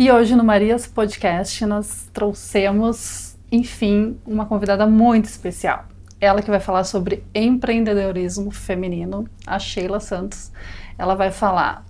E hoje no Marias Podcast nós trouxemos, enfim, uma convidada muito especial. Ela que vai falar sobre empreendedorismo feminino, a Sheila Santos. Ela vai falar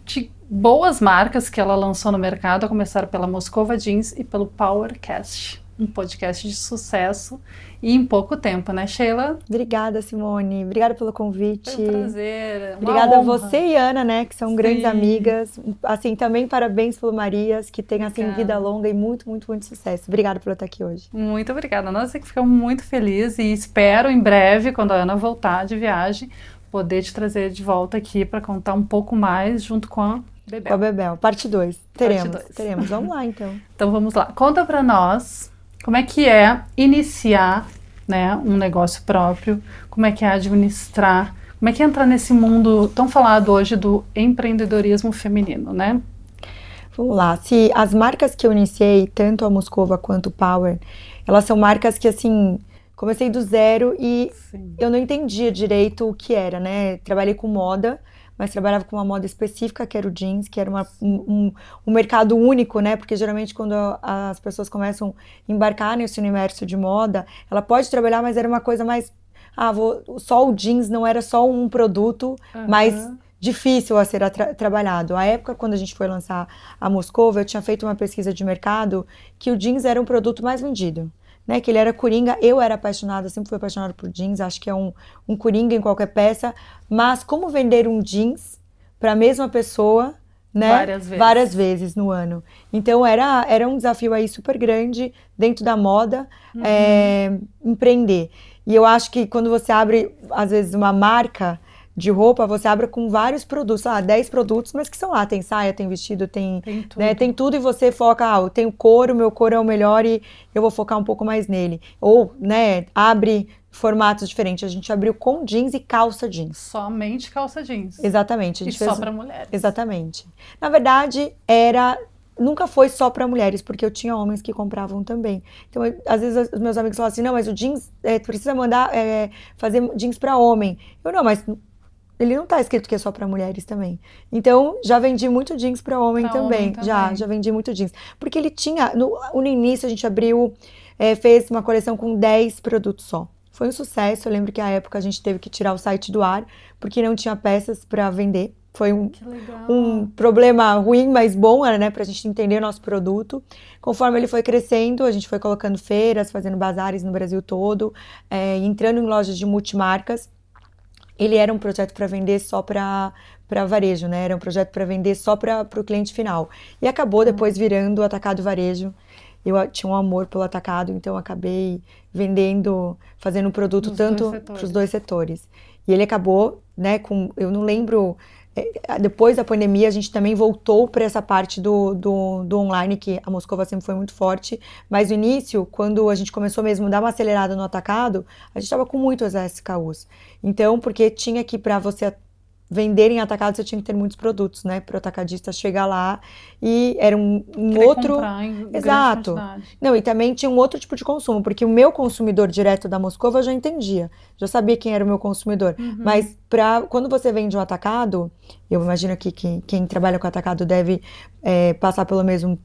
de boas marcas que ela lançou no mercado, a começar pela Moscova Jeans e pelo Powercast, um podcast de sucesso e em pouco tempo, né, Sheila? Obrigada, Simone. Obrigada pelo convite. Foi um prazer. Obrigada a honra. você e Ana, né, que são grandes Sim. amigas. Assim, também parabéns pelo Marias, que tem assim Obrigada. vida longa e muito sucesso. Obrigada por estar aqui hoje. Muito obrigada. Nós que ficamos muito felizes e espero em breve, quando a Ana voltar de viagem, poder te trazer de volta aqui para contar um pouco mais junto com a Bebel. Com a Bebel. Parte 2. Teremos. Parte 2. Teremos. Vamos lá, então. Então vamos lá. Conta para nós como é que é iniciar, né, um negócio próprio, como é que é administrar, como é que é entrar nesse mundo tão falado hoje do empreendedorismo feminino, né? Vamos lá. Se as marcas que eu iniciei, tanto a Moscova quanto o Power, elas são marcas que, assim, comecei do zero e Sim. eu não entendia direito o que era, né? Trabalhei com moda, mas trabalhava com uma moda específica, que era o jeans, que era um mercado único, né? Porque geralmente quando as pessoas começam a embarcar nesse universo de moda, ela pode trabalhar, mas era uma coisa mais... só o jeans não era só um produto mais difícil a ser trabalhado. A época, quando a gente foi lançar a Moscova, eu tinha feito uma pesquisa de mercado que o jeans era um produto mais vendido. Né, que ele era coringa, eu era apaixonada, sempre fui apaixonada por jeans, acho que é um coringa em qualquer peça, mas como vender um jeans para a mesma pessoa, né, várias vezes no ano. Então era um desafio aí super grande dentro da moda, empreender. E eu acho que quando você abre, às vezes, uma marca de roupa, você abre com vários produtos, 10 produtos, mas que são lá, tem saia, tem vestido, tem tudo, né, tem tudo e você foca, eu tenho couro, meu couro é o melhor e eu vou focar um pouco mais nele. Ou, né, abre formatos diferentes. A gente abriu com jeans e calça jeans. Somente calça jeans. Exatamente. A gente só para mulheres. Exatamente. Na verdade, nunca foi só para mulheres, porque eu tinha homens que compravam também. Então, às vezes, os meus amigos falam assim, não, mas o jeans, precisa mandar fazer jeans para homem. Eu, não, mas... ele não tá escrito que é só para mulheres também. Então, já vendi muito jeans para homem também. Já vendi muito jeans. Porque ele tinha, no início a gente abriu, fez uma coleção com 10 produtos só. Foi um sucesso, eu lembro que à época a gente teve que tirar o site do ar, porque não tinha peças para vender. Foi um problema ruim, mas bom, né, pra gente entender o nosso produto. Conforme ele foi crescendo, a gente foi colocando feiras, fazendo bazares no Brasil todo, entrando em lojas de multimarcas. Ele era um projeto para vender só para varejo, né? Era um projeto para vender só para o cliente final. E acabou depois virando atacado varejo. Eu tinha um amor pelo atacado, então acabei vendendo, fazendo um produto tanto para os dois setores. E ele acabou, né, eu não lembro... depois da pandemia, a gente também voltou para essa parte do online, que a Moscova sempre foi muito forte, mas no início, quando a gente começou mesmo a dar uma acelerada no atacado, a gente estava com muitos SKUs. Então, porque tinha que, para você vender em atacado, você tinha que ter muitos produtos, né, para o atacadista chegar lá, e era um outro... comprar em Exato. Não, e também tinha um outro tipo de consumo, porque o meu consumidor direto da Moscova eu já entendia, já sabia quem era o meu consumidor, mas quando você vende um atacado, eu imagino que quem trabalha com atacado deve passar pela mesma,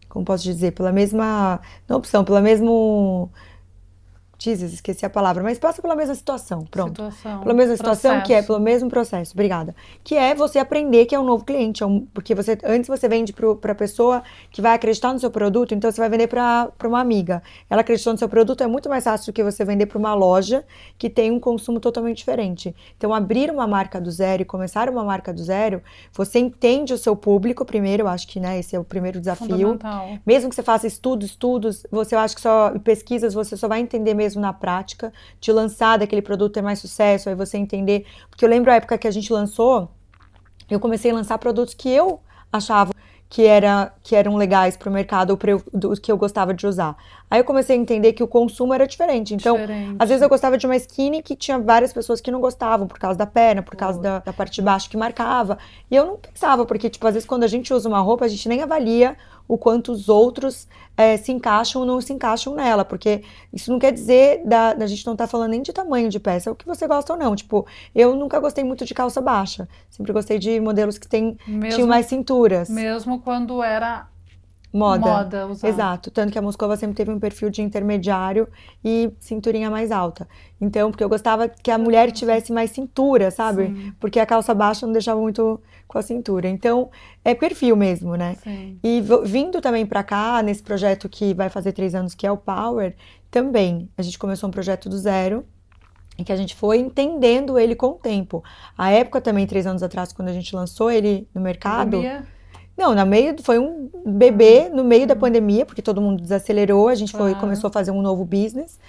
como posso dizer, pela mesma, não opção, pela mesmo... Jesus, esqueci a palavra, mas passa pela mesma situação, pronto. Pela mesma situação, que é pelo mesmo processo, obrigada. Que é você aprender que é um novo cliente, porque antes você vende para a pessoa que vai acreditar no seu produto, então você vai vender para uma amiga. Ela acreditou no seu produto, é muito mais fácil do que você vender para uma loja que tem um consumo totalmente diferente. Então, abrir uma marca do zero e começar uma marca do zero, você entende o seu público primeiro, eu acho que, né, esse é o primeiro desafio. Mesmo que você faça estudos, você acha que só pesquisas, você só vai entender mesmo na prática, de lançar daquele produto ter mais sucesso, aí você entender, porque eu lembro a época que a gente lançou, eu comecei a lançar produtos que eu achava que eram legais para o mercado, ou que eu gostava de usar. Aí eu comecei a entender que o consumo era diferente. Então, às vezes eu gostava de uma skinny que tinha várias pessoas que não gostavam, por causa da perna, por causa da parte de baixo que marcava. E eu não pensava, porque, tipo, às vezes quando a gente usa uma roupa, a gente nem avalia o quanto os outros se encaixam ou não se encaixam nela, porque isso não quer dizer da gente não tá falando nem de tamanho de peça, é o que você gosta ou não. Tipo, eu nunca gostei muito de calça baixa, sempre gostei de modelos que tinham mais cinturas. Mesmo quando era Moda usar. Exato. Tanto que a Moscova sempre teve um perfil de intermediário e cinturinha mais alta. Então, porque eu gostava que a mulher tivesse mais cintura, sabe? Sim. Porque a calça baixa não deixava muito com a cintura. Então, é perfil mesmo, né? Sim. E vindo também pra cá, nesse projeto que vai fazer 3 anos, que é o Power, também. A gente começou um projeto do zero, em que a gente foi entendendo ele com o tempo. A época também, 3 anos atrás, quando a gente lançou ele no mercado... Pandemia? Não, foi um bebê no meio da pandemia, porque todo mundo desacelerou, a gente começou a fazer um novo business,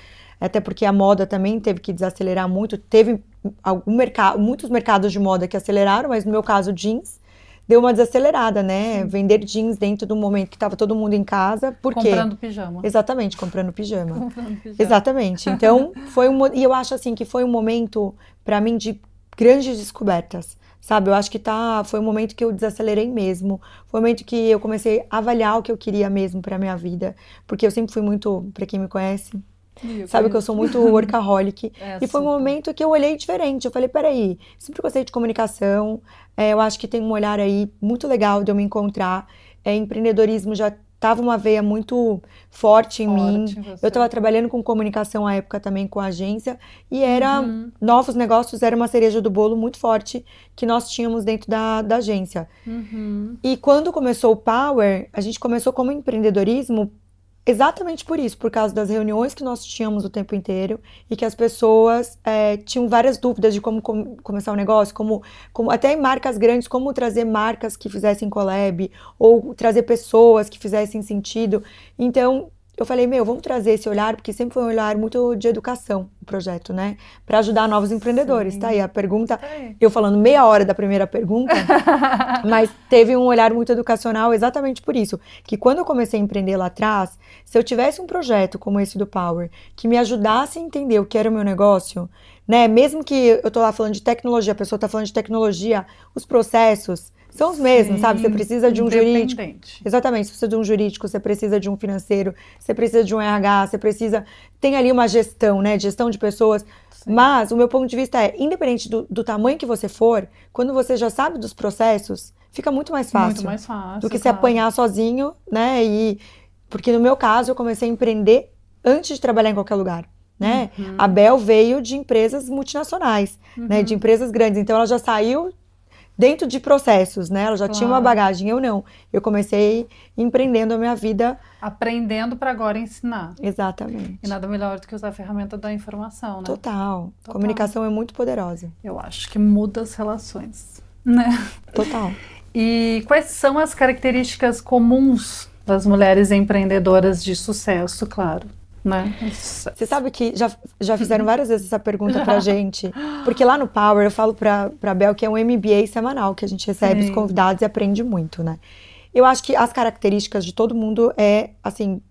até porque a moda também teve que desacelerar muito, teve muitos mercados de moda que aceleraram, mas no meu caso jeans, deu uma desacelerada, né? Vender jeans dentro do momento que estava todo mundo em casa, por quê? Comprando pijama. Exatamente, comprando pijama. Exatamente, então e eu acho assim que foi um momento, para mim, de grandes descobertas. Sabe, eu acho que foi um momento que eu desacelerei mesmo, foi um momento que eu comecei a avaliar o que eu queria mesmo pra minha vida, porque eu sempre fui muito, pra quem me conhece, sabe que eu sou muito workaholic, e foi um momento que eu olhei diferente, eu falei, peraí, sempre gostei de comunicação, eu acho que tem um olhar aí muito legal de eu me encontrar, empreendedorismo já tava uma veia muito forte em mim. Eu estava trabalhando com comunicação à época também com a agência e novos negócios era uma cereja do bolo muito forte que nós tínhamos dentro da agência. E quando começou o Power, a gente começou como empreendedorismo exatamente por isso, por causa das reuniões que nós tínhamos o tempo inteiro e que as pessoas tinham várias dúvidas de como começar um negócio, como até em marcas grandes, como trazer marcas que fizessem collab ou trazer pessoas que fizessem sentido. Então, eu falei, vamos trazer esse olhar, porque sempre foi um olhar muito de educação, o projeto, né? Para ajudar novos empreendedores, tá aí a pergunta, eu falando meia hora da primeira pergunta, mas teve um olhar muito educacional exatamente por isso, que quando eu comecei a empreender lá atrás, se eu tivesse um projeto como esse do Power, que me ajudasse a entender o que era o meu negócio, né? Mesmo que eu tô lá falando de tecnologia, a pessoa tá falando de tecnologia, os processos são os mesmos, sabe? Você precisa de um jurídico. Exatamente, você precisa de um jurídico, você precisa de um financeiro, você precisa de um RH, tem ali uma gestão, né? Gestão de pessoas. Sim. Mas o meu ponto de vista independente do tamanho que você for, quando você já sabe dos processos, fica muito mais fácil do que se apanhar sozinho, né? Porque no meu caso, eu comecei a empreender antes de trabalhar em qualquer lugar. Né? A Bel veio de empresas multinacionais, né? De empresas grandes, então ela já saiu dentro de processos, né? Ela já tinha uma bagagem, eu não. Eu comecei empreendendo a minha vida. Aprendendo para agora ensinar. Exatamente. E nada melhor do que usar a ferramenta da informação, né? Total. Comunicação é muito poderosa. Eu acho que muda as relações, né? Total. E quais são as características comuns das mulheres empreendedoras de sucesso, claro? Né? Você sabe que já fizeram várias vezes essa pergunta pra gente, porque lá no Power eu falo pra Bel que é um MBA semanal, que a gente recebe os convidados e aprende muito, né? Eu acho que as características de todo mundo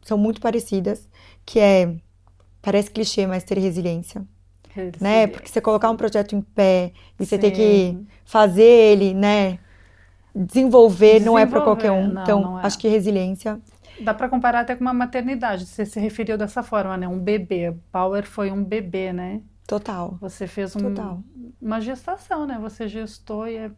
são muito parecidas, parece clichê, mas ter resiliência. Né? Porque você colocar um projeto em pé e você ter que fazer ele, né? Desenvolver não é pra qualquer um, então acho que resiliência. Dá para comparar até com uma maternidade, você se referiu dessa forma, né? Um bebê. Power foi um bebê, né? Total. Você fez uma gestação, né? Você gestou e é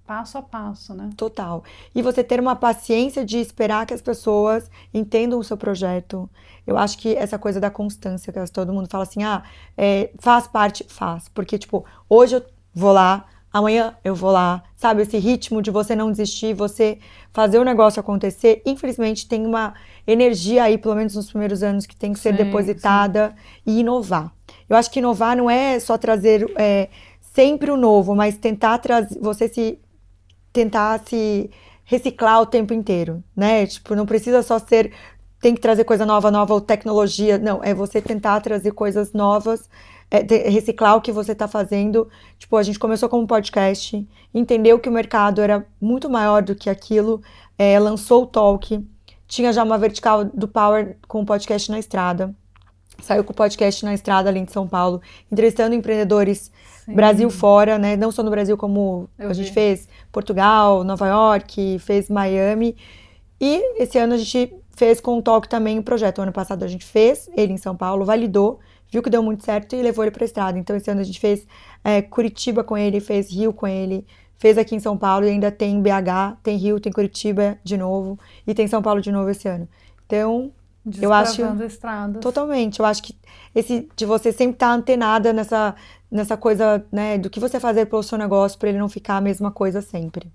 passo a passo, né? Total. E você ter uma paciência de esperar que as pessoas entendam o seu projeto. Eu acho que essa coisa da constância, que todo mundo fala assim, faz parte, faz. Porque, tipo, hoje eu vou lá, amanhã eu vou lá, sabe? Esse ritmo de você não desistir, você fazer o negócio acontecer. Infelizmente, tem uma energia aí, pelo menos nos primeiros anos, que tem que ser depositada e inovar. Eu acho que inovar não é só trazer sempre o novo, mas tentar se reciclar o tempo inteiro, né? Tipo, não precisa só tem que trazer coisa nova ou tecnologia. Não, é você tentar trazer coisas novas, reciclar o que você está fazendo. Tipo, a gente começou como podcast, entendeu que o mercado era muito maior do que aquilo, lançou o Talk, tinha já uma vertical do Power com o podcast na estrada, saiu com o podcast na estrada ali de São Paulo, entrevistando empreendedores Brasil fora, né? Não só no Brasil, como a gente fez Portugal, Nova York, fez Miami. E esse ano a gente fez com o Talk também o projeto. O ano passado a gente fez ele em São Paulo, validou, viu que deu muito certo e levou ele para a estrada. Então esse ano a gente fez Curitiba com ele, fez Rio com ele, fez aqui em São Paulo e ainda tem BH, tem Rio, tem Curitiba de novo e tem São Paulo de novo esse ano. Então, eu acho Desbravando estradas. totalmente, eu acho que esse de você sempre estar antenada nessa coisa, né, do que você fazer pelo seu negócio para ele não ficar a mesma coisa sempre.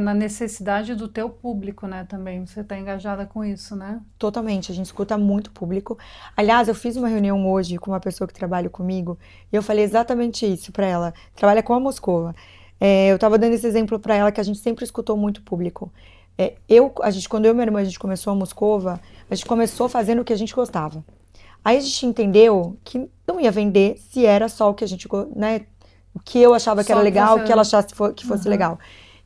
Na necessidade do teu público, né, também. Você está engajada com isso, né? Totalmente, a gente escuta muito público. Aliás, eu fiz uma reunião hoje com uma pessoa que trabalha comigo e eu falei exatamente isso para ela. Trabalha com a Moscova. Eu estava dando esse exemplo para ela que a gente sempre escutou muito público. Quando eu e minha irmã a gente começou a Moscova, a gente começou fazendo o que a gente gostava. Aí a gente entendeu que não ia vender se era só o que a gente, né, o que eu achava que Só era que legal, você- o que ela achasse que fosse Uhum. legal.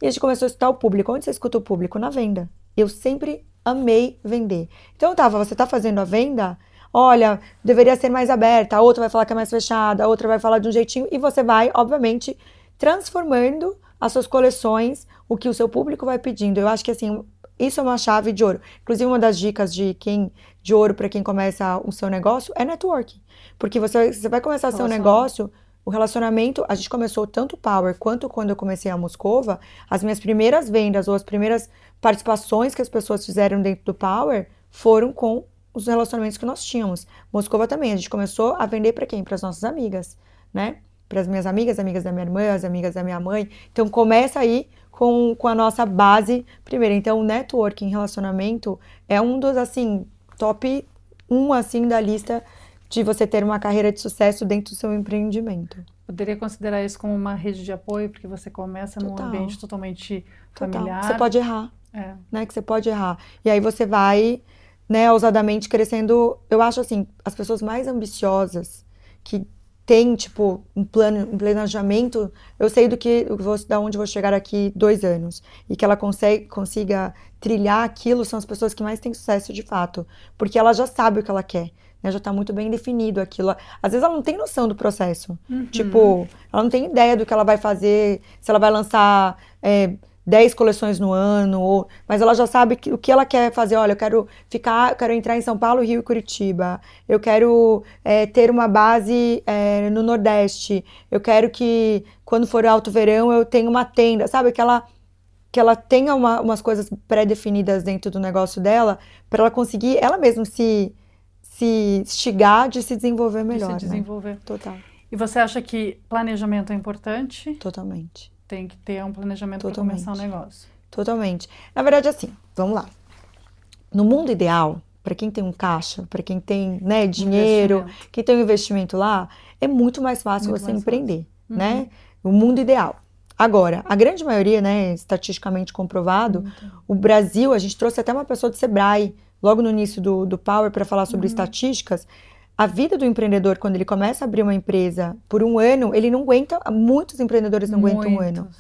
E a gente começou a escutar o público. Onde você escuta o público? Na venda. Eu sempre amei vender. Então você tá fazendo a venda? Olha, deveria ser mais aberta. A outra vai falar que é mais fechada, a outra vai falar de um jeitinho. E você vai, obviamente, transformando as suas coleções, o que o seu público vai pedindo. Eu acho que, assim, isso é uma chave de ouro. Inclusive, uma das dicas de ouro para quem começa o seu negócio é networking. Porque você vai começar seu negócio, o relacionamento, a gente começou tanto o Power quanto quando eu comecei a Moscova, as minhas primeiras vendas ou as primeiras participações que as pessoas fizeram dentro do Power foram com os relacionamentos que nós tínhamos. Moscova também, a gente começou a vender para quem? Para as nossas amigas, né? Para as minhas amigas da minha irmã, as amigas da minha mãe. Então começa aí com a nossa base primeiro. Então o networking, relacionamento é um dos, assim, top 1, assim, da lista de você ter uma carreira de sucesso dentro do seu empreendimento. Poderia considerar isso como uma rede de apoio, porque você começa num Total. ambiente totalmente Total. familiar. Você pode errar, É. né? Que você pode errar. E aí você vai, né, ousadamente crescendo. Eu acho assim, as pessoas mais ambiciosas, que têm, tipo, um planejamento, eu sei da onde vou chegar daqui 2 anos. E que ela consiga trilhar aquilo, são as pessoas que mais têm sucesso de fato. Porque ela já sabe o que ela quer. Né, já está muito bem definido aquilo. Às vezes ela não tem noção do processo. Tipo, ela não tem ideia do que ela vai fazer, se ela vai lançar 10 coleções no ano, mas ela já sabe o que ela quer fazer. Olha, eu quero entrar em São Paulo, Rio e Curitiba. Eu quero ter uma base no Nordeste. Eu quero que, quando for alto verão, eu tenha uma tenda. Sabe, que ela tenha umas coisas pré-definidas dentro do negócio dela, para ela conseguir, ela mesma se instigar de se desenvolver melhor, De se desenvolver. né? Total. E você acha que planejamento é importante? Totalmente. Tem que ter um planejamento para Totalmente. começar um negócio. Totalmente. Na verdade, assim, vamos lá. No mundo ideal, para quem tem um caixa, para quem tem, né, dinheiro, quem tem um investimento lá, é muito mais fácil Muito você mais empreender, né? O mundo ideal. Agora, a grande maioria, né, estatisticamente comprovado, o Brasil, a gente trouxe até uma pessoa do Sebrae, logo no início do Power, para falar sobre estatísticas. A vida do empreendedor, quando ele começa a abrir uma empresa por um ano, ele não aguenta, muitos empreendedores não aguentam um ano.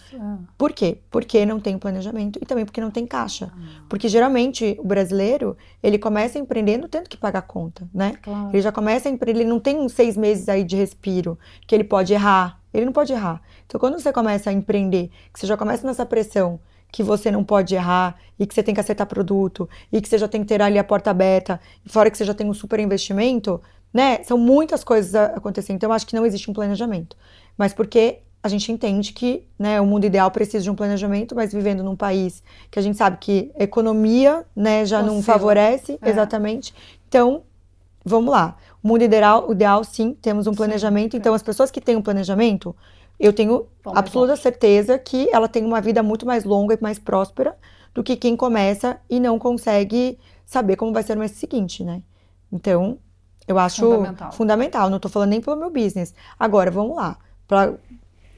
Por quê? Porque não tem planejamento e também porque não tem caixa. Porque geralmente o brasileiro, ele começa empreendendo tendo que pagar conta, né? Claro. Ele já começa a empreender, ele não tem uns 6 meses aí de respiro, que ele pode errar. Ele não pode errar. Então quando você começa a empreender, que você já começa nessa pressão, que você não pode errar, e que você tem que acertar produto, e que você já tem que ter ali a porta aberta, fora que você já tem um super investimento, né? São muitas coisas acontecendo. Então eu acho que não existe um planejamento. Mas porque a gente entende que, né, o mundo ideal precisa de um planejamento, mas vivendo num país que a gente sabe que a economia, né, já não favorece, exatamente. Então, vamos lá. O mundo ideal, sim, temos um planejamento. Então, as pessoas que têm um planejamento, eu tenho absoluta certeza que ela tem uma vida muito mais longa e mais próspera do que quem começa e não consegue saber como vai ser o mês seguinte, né? Então, eu acho fundamental. Não tô falando nem pelo meu business. Agora, vamos lá.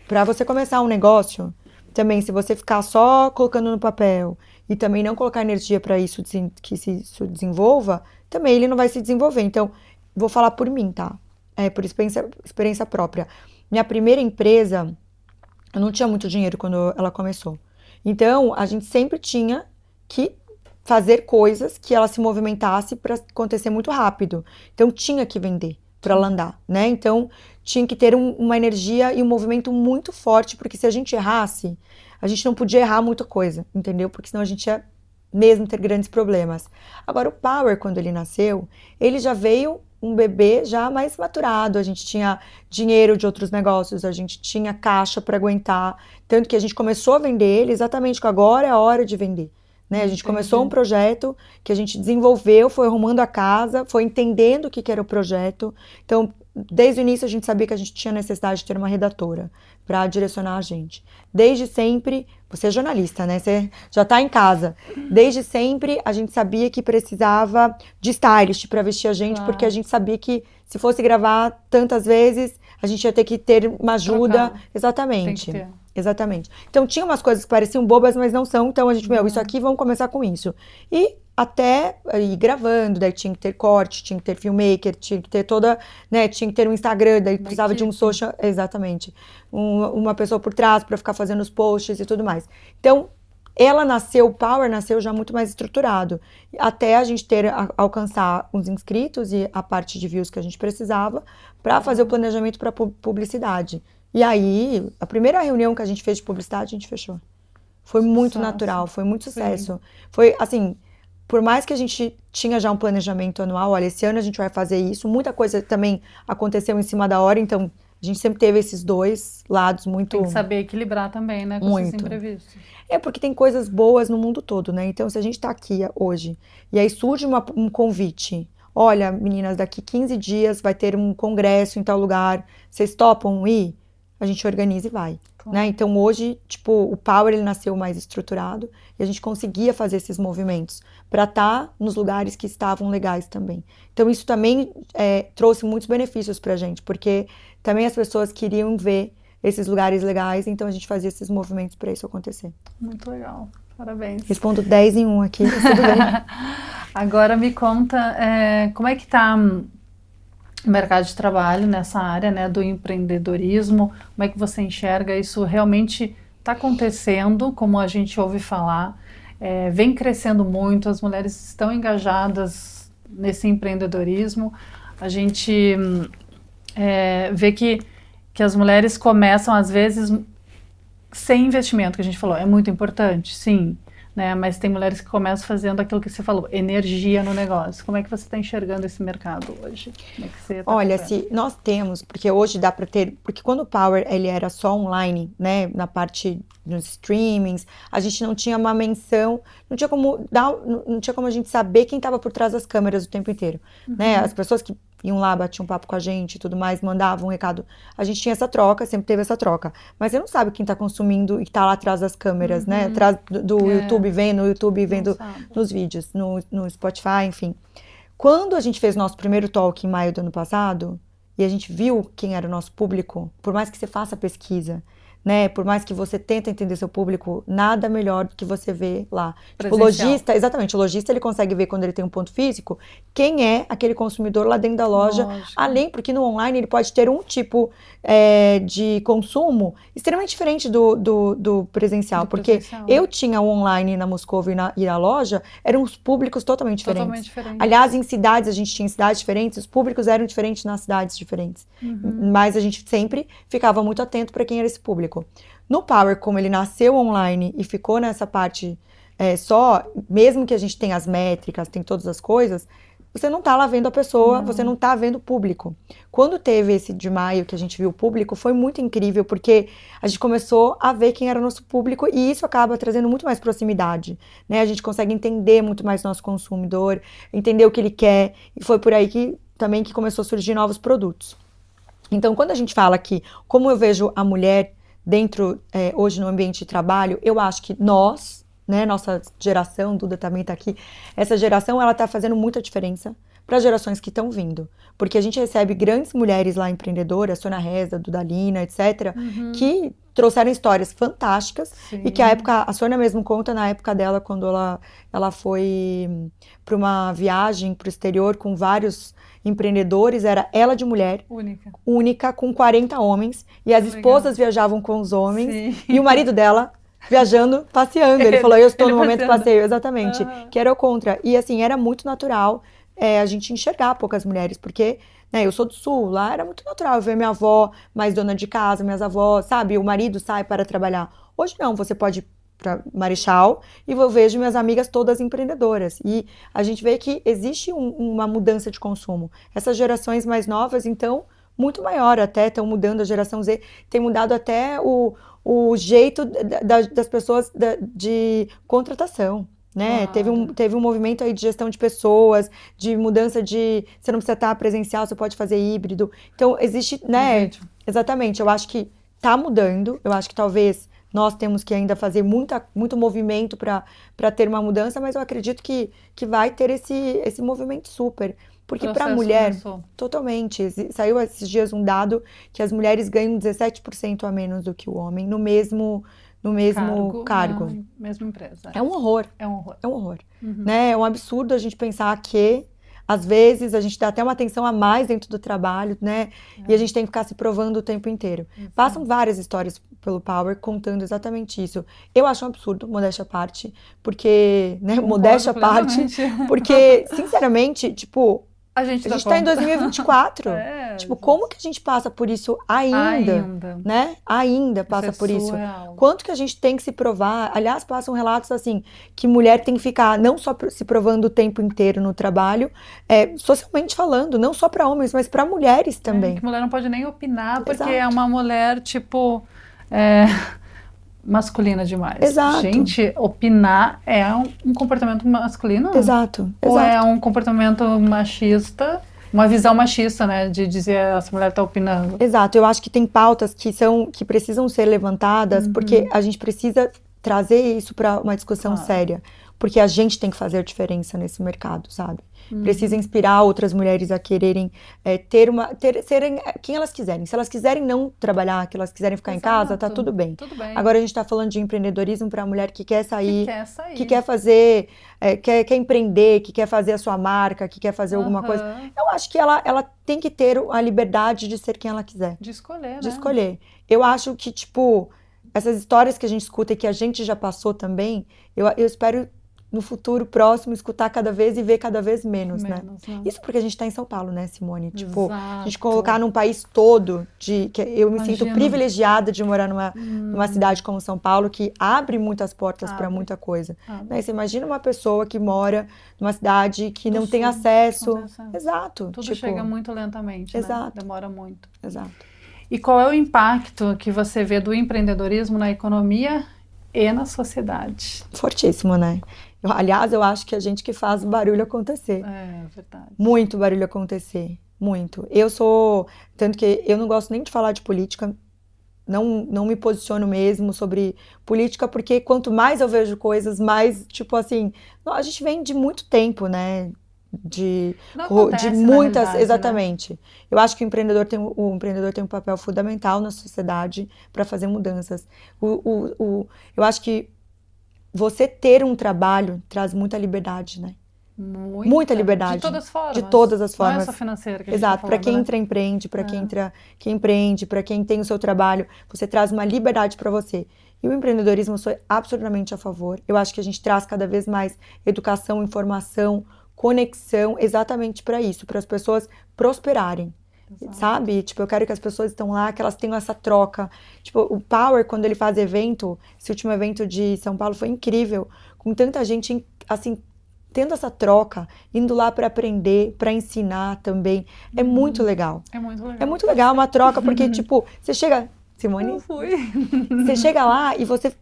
Para você começar um negócio, também, se você ficar só colocando no papel e também não colocar energia para isso, que isso desenvolva, também ele não vai se desenvolver. Então, vou falar por mim, tá? Por experiência própria. Minha primeira empresa, eu não tinha muito dinheiro quando ela começou. Então, a gente sempre tinha que fazer coisas que ela se movimentasse para acontecer muito rápido. Então, tinha que vender para ela andar, né? Então, tinha que ter uma energia e um movimento muito forte, porque se a gente errasse, a gente não podia errar muita coisa, entendeu? Porque senão a gente ia mesmo ter grandes problemas. Agora, o Power, quando ele nasceu, ele já veio um bebê já mais maturado, a gente tinha dinheiro de outros negócios, a gente tinha caixa para aguentar, tanto que a gente começou a vender ele exatamente que agora é a hora de vender. Né? A gente começou um projeto que a gente desenvolveu, foi arrumando a casa, foi entendendo o que era o projeto. Então, desde o início a gente sabia que a gente tinha necessidade de ter uma redatora para direcionar a gente. Desde sempre, você é jornalista, né? Você já está em casa. Desde sempre a gente sabia que precisava de stylist para vestir a gente, porque a gente sabia que se fosse gravar tantas vezes, a gente ia ter que ter uma ajuda. Trocar. Exatamente. Tem que ter. Exatamente. Então tinha umas coisas que pareciam bobas, mas não são. Então a gente, isso aqui, vamos começar com isso. E até ir gravando, daí tinha que ter corte, tinha que ter filmmaker, tinha que ter toda, né, tinha que ter um Instagram, daí precisava de um social, exatamente, uma pessoa por trás para ficar fazendo os posts e tudo mais. Então, ela nasceu, o Power nasceu já muito mais estruturado, até a gente alcançar os inscritos e a parte de views que a gente precisava para fazer o planejamento para publicidade. E aí, a primeira reunião que a gente fez de publicidade, a gente fechou. Foi muito natural, foi muito sucesso. Sim. Foi, assim, por mais que a gente tinha já um planejamento anual, olha, esse ano a gente vai fazer isso, muita coisa também aconteceu em cima da hora, então a gente sempre teve esses dois lados muito... Tem que saber equilibrar também, né, com esses imprevistos. É, porque tem coisas boas no mundo todo, né? Então, se a gente tá aqui hoje, e aí surge um convite, olha, meninas, daqui 15 dias vai ter um congresso em tal lugar, vocês topam ir? A gente organiza e vai, claro. Né? Então hoje, tipo, o Power ele nasceu mais estruturado e a gente conseguia fazer esses movimentos para estar nos lugares que estavam legais também. Então isso também trouxe muitos benefícios pra gente, porque também as pessoas queriam ver esses lugares legais, então a gente fazia esses movimentos para isso acontecer. Muito legal, parabéns. Respondo 10 em 1 aqui, tudo bem. Agora me conta, como é que tá o mercado de trabalho nessa área, né, do empreendedorismo, como é que você enxerga isso realmente está acontecendo, como a gente ouve falar, vem crescendo muito, as mulheres estão engajadas nesse empreendedorismo, a gente vê que as mulheres começam às vezes sem investimento, que a gente falou, é muito importante, sim, né? Mas tem mulheres que começam fazendo aquilo que você falou, energia no negócio. Como é que você está enxergando esse mercado hoje? Como é que você tá Olha, se nós temos, porque hoje dá para ter, porque quando o Power ele era só online, né, na parte dos streamings, a gente não tinha uma menção, não tinha como a gente saber quem estava por trás das câmeras o tempo inteiro, né? As pessoas que iam lá, batiam um papo com a gente e tudo mais, mandavam um recado. A gente tinha essa troca, sempre teve essa troca. Mas você não sabe quem tá consumindo e tá lá atrás das câmeras, né? Atrás do YouTube, vendo nos vídeos, no Spotify, enfim. Quando a gente fez nosso primeiro talk em maio do ano passado, e a gente viu quem era o nosso público, por mais que você faça pesquisa, né? Por mais que você tente entender seu público, nada melhor do que você ver lá. Tipo, o lojista, exatamente, o lojista ele consegue ver quando ele tem um ponto físico, quem é aquele consumidor lá dentro da loja, além, porque no online ele pode ter um tipo de consumo extremamente diferente do presencial, porque eu tinha o online na Moscova e na loja, eram os públicos totalmente diferentes. Aliás, em cidades, a gente tinha cidades diferentes, os públicos eram diferentes nas cidades diferentes, mas a gente sempre ficava muito atento para quem era esse público. No Power, como ele nasceu online e ficou nessa parte só, mesmo que a gente tenha as métricas, tem todas as coisas, você não tá lá vendo a pessoa, você não tá vendo o público. Quando teve esse de maio que a gente viu o público, foi muito incrível, porque a gente começou a ver quem era o nosso público e isso acaba trazendo muito mais proximidade, né? A gente consegue entender muito mais nosso consumidor, entender o que ele quer, e foi por aí que também que começou a surgir novos produtos. Então, quando a gente fala que, como eu vejo a mulher dentro, hoje no ambiente de trabalho, eu acho que nós, né, nossa geração, Duda também tá aqui, essa geração, ela tá fazendo muita diferença para as gerações que estão vindo. Porque a gente recebe grandes mulheres lá empreendedoras, Sônia Reza, Dudalina, etc., que trouxeram histórias fantásticas. Sim. E que a Sônia mesmo conta na época dela, quando ela foi para uma viagem para o exterior com vários empreendedores, era ela de mulher, única com 40 homens, e as esposas viajavam com os homens, sim, e o marido dela viajando, passeando. Ele falou, eu estou no momento passeio, exatamente, que era o contra. E assim, era muito natural a gente enxergar poucas mulheres, porque eu sou do Sul, lá era muito natural eu ver minha avó mais dona de casa, minhas avós, sabe? O marido sai para trabalhar. Hoje não, você pode para Marechal, e eu vejo minhas amigas todas empreendedoras. E a gente vê que existe uma mudança de consumo. Essas gerações mais novas, então, muito maior até, estão mudando, a geração Z tem mudado até o jeito das pessoas de contratação. Né? Claro. Teve um movimento aí de gestão de pessoas, de mudança de... Você não precisa estar presencial, você pode fazer híbrido. Então, existe, né? Vídeo. Exatamente, eu acho que tá mudando. Eu acho que talvez nós temos que ainda fazer muito movimento para ter uma mudança, mas eu acredito que vai ter esse movimento super. Porque O para a processo mulher, começou. totalmente. Saiu esses dias um dado que as mulheres ganham 17% a menos do que o homem no mesmo cargo. Na mesma empresa. É um horror. É um horror. É um horror, Uhum. né? É um absurdo a gente pensar que, às vezes, a gente dá até uma atenção a mais dentro do trabalho, né? E a gente tem que ficar se provando o tempo inteiro. Passam várias histórias pelo Power contando exatamente isso. Eu acho um absurdo, modéstia à parte, porque, né? Concordo Modéstia à parte, plenamente. porque, sinceramente, tipo, A gente a dá gente tá em conta. 2024. É, Tipo, como que a gente passa por isso ainda? Né? Ainda passa é por isso. surreal. Quanto que a gente tem que se provar? Aliás, passam relatos assim, que mulher tem que ficar não só se provando o tempo inteiro no trabalho, socialmente falando, não só para homens, mas para mulheres também. Que mulher não pode nem opinar, porque Exato. é uma mulher, tipo, masculina demais. Exato. Gente, opinar é um comportamento masculino? Exato. Ou Exato. é um comportamento machista? Uma visão machista, né? De dizer essa mulher tá opinando. Exato. Eu acho que tem pautas que precisam ser levantadas, porque a gente precisa trazer isso para uma discussão séria. Porque a gente tem que fazer a diferença nesse mercado, sabe? Precisa inspirar outras mulheres a quererem serem quem elas quiserem. Se elas quiserem não trabalhar, que elas quiserem ficar em casa, tá tudo bem. Tudo bem. Agora a gente tá falando de empreendedorismo para a mulher que quer sair, Que quer fazer, quer empreender, que quer fazer a sua marca, que quer fazer alguma coisa. Eu acho que ela tem que ter a liberdade de ser quem ela quiser. De escolher, De né? escolher. Eu acho que, tipo, essas histórias que a gente escuta e que a gente já passou também, eu espero no futuro próximo escutar cada vez e ver cada vez menos, né? Isso porque a gente tá em São Paulo, né, Simone? Tipo, a gente colocar num país todo, que eu me sinto privilegiada de morar numa cidade como São Paulo, que abre muitas portas para muita coisa. Né? Você imagina uma pessoa que mora numa cidade que não tem acesso. Exato. Tudo chega muito lentamente, exato. Né? Demora muito. Exato. E qual é o impacto que você vê do empreendedorismo na economia e na sociedade? Fortíssimo, né? Aliás, eu acho que a gente que faz o barulho acontecer. É verdade. Muito barulho acontecer. Muito. Tanto que eu não gosto nem de falar de política, não me posiciono mesmo sobre política, porque quanto mais eu vejo coisas, mais, tipo assim, a gente vem de muito tempo, né? De muitas, exatamente. Né? Eu acho que o empreendedor tem um papel fundamental na sociedade para fazer mudanças. Eu acho que você ter um trabalho traz muita liberdade, né? Muita liberdade. De todas as formas. De todas as formas. Não é só financeira que a gente Exato. Tá para falando, quem né? empreende, para quem empreende, para quem tem o seu trabalho, você traz uma liberdade para você. E o empreendedorismo eu sou absurdamente a favor. Eu acho que a gente traz cada vez mais educação, informação, conexão, exatamente para isso, para as pessoas prosperarem. Exato. Sabe? Tipo, eu quero que as pessoas estão lá, que elas tenham essa troca. Tipo, o Power, quando ele faz evento, esse último evento de São Paulo foi incrível, com tanta gente, assim, tendo essa troca, indo lá para aprender, para ensinar também. É muito legal. É muito legal. É muito legal uma troca, porque, tipo, você chega... Simone? Eu fui. Você chega lá e você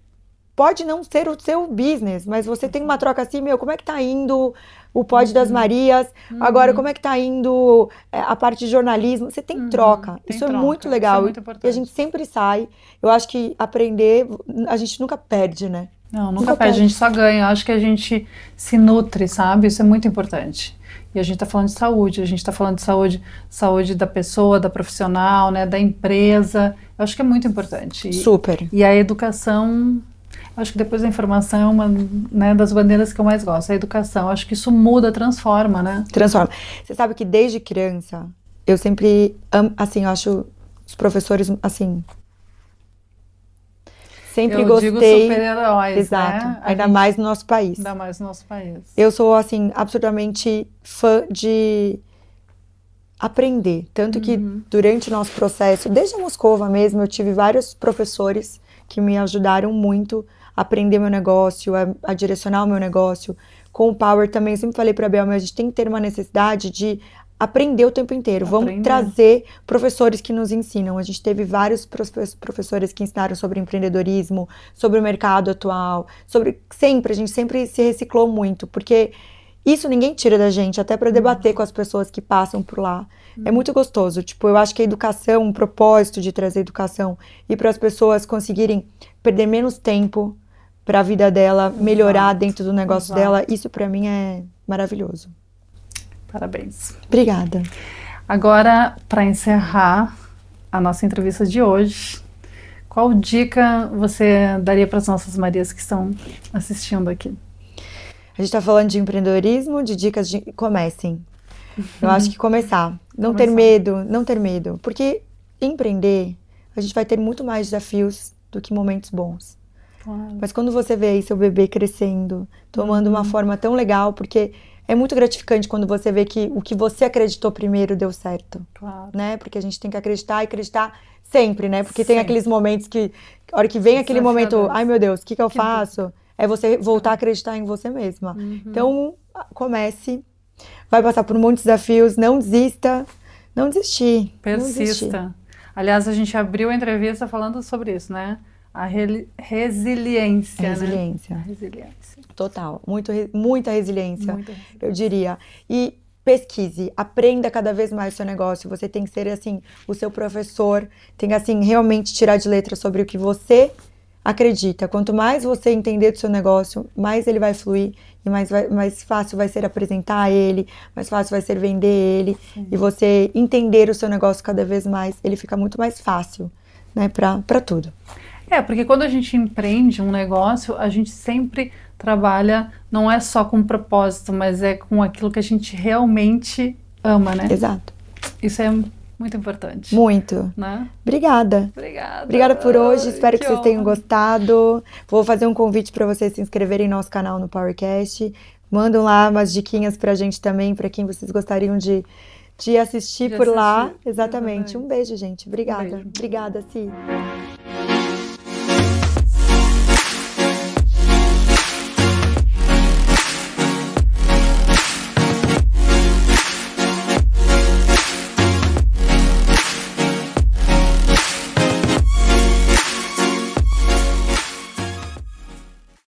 pode não ser o seu business, mas você tem uma troca assim, como é que tá indo o Pod das Marias? Agora, como é que tá indo a parte de jornalismo? Você tem troca. Isso é muito legal. Isso é muito importante. E a gente sempre sai. Eu acho que aprender, a gente nunca perde, né? Não, nunca perde. A gente só ganha. Eu acho que a gente se nutre, sabe? Isso é muito importante. E a gente está falando de saúde, a gente está falando de saúde da pessoa, da profissional, né, da empresa. Eu acho que é muito importante. Super. E a educação, acho que depois da informação é uma, né, das bandeiras que eu mais gosto, a educação. Acho que isso muda, transforma, né? Transforma. Você sabe que desde criança, eu sempre, assim, eu acho os professores, assim... Sempre gostei. Eu digo super-heróis, exato, né? Ainda mais no nosso país. Ainda mais no nosso país. Eu sou, assim, absurdamente fã de aprender. Tanto que durante o nosso processo, desde a Moscova mesmo, eu tive vários professores que me ajudaram muito aprender meu negócio, a direcionar o meu negócio. Com o Power também, eu sempre falei para a Bel, mas a gente tem que ter uma necessidade de aprender o tempo inteiro. Vamos trazer professores que nos ensinam. A gente teve vários professores que ensinaram sobre empreendedorismo, sobre o mercado atual, a gente sempre se reciclou muito, porque isso ninguém tira da gente, até para debater com as pessoas que passam por lá. É muito gostoso. Tipo, eu acho que a educação, um propósito de trazer educação e para as pessoas conseguirem perder menos tempo para a vida dela, melhorar dentro do negócio dela, isso para mim é maravilhoso. Parabéns. Obrigada. Agora, para encerrar a nossa entrevista de hoje, qual dica você daria para as nossas Marias que estão assistindo aqui? A gente está falando de empreendedorismo, de dicas de... Comecem. Eu acho que começar. Não ter medo. Porque empreender, a gente vai ter muito mais desafios do que momentos bons. Claro. Mas quando você vê aí seu bebê crescendo, tomando uma forma tão legal, porque é muito gratificante quando você vê que o que você acreditou primeiro deu certo. Claro. Né? Porque a gente tem que acreditar e acreditar sempre, né? Porque tem aqueles momentos que, a hora que vem aquele momento, ai meu Deus, o que eu faço? É você voltar a acreditar em você mesma. Então, comece, vai passar por muitos desafios, não desista, não desistir. Persista. Aliás, a gente abriu a entrevista falando sobre isso, né? A resiliência, Resiliência. Né? Resiliência. Total. Muita resiliência, eu diria. E pesquise, aprenda cada vez mais o seu negócio. Você tem que ser, assim, o seu professor. Tem que, assim, realmente tirar de letra sobre o que você acredita. Quanto mais você entender do seu negócio, mais ele vai fluir e mais fácil vai ser apresentar ele, mais fácil vai ser vender ele. Sim. E você entender o seu negócio cada vez mais, ele fica muito mais fácil, né, para tudo. Porque quando a gente empreende um negócio, a gente sempre trabalha, não é só com propósito, mas é com aquilo que a gente realmente ama, né? Exato. Isso é muito importante. Muito. Né? Obrigada. Obrigada por hoje, espero que vocês tenham gostado. Vou fazer um convite para vocês se inscreverem no nosso canal no Powercast. Mandam lá umas diquinhas pra gente também, para quem vocês gostariam de assistir por lá. Exatamente. Um beijo, gente. Obrigada. Obrigada, Si.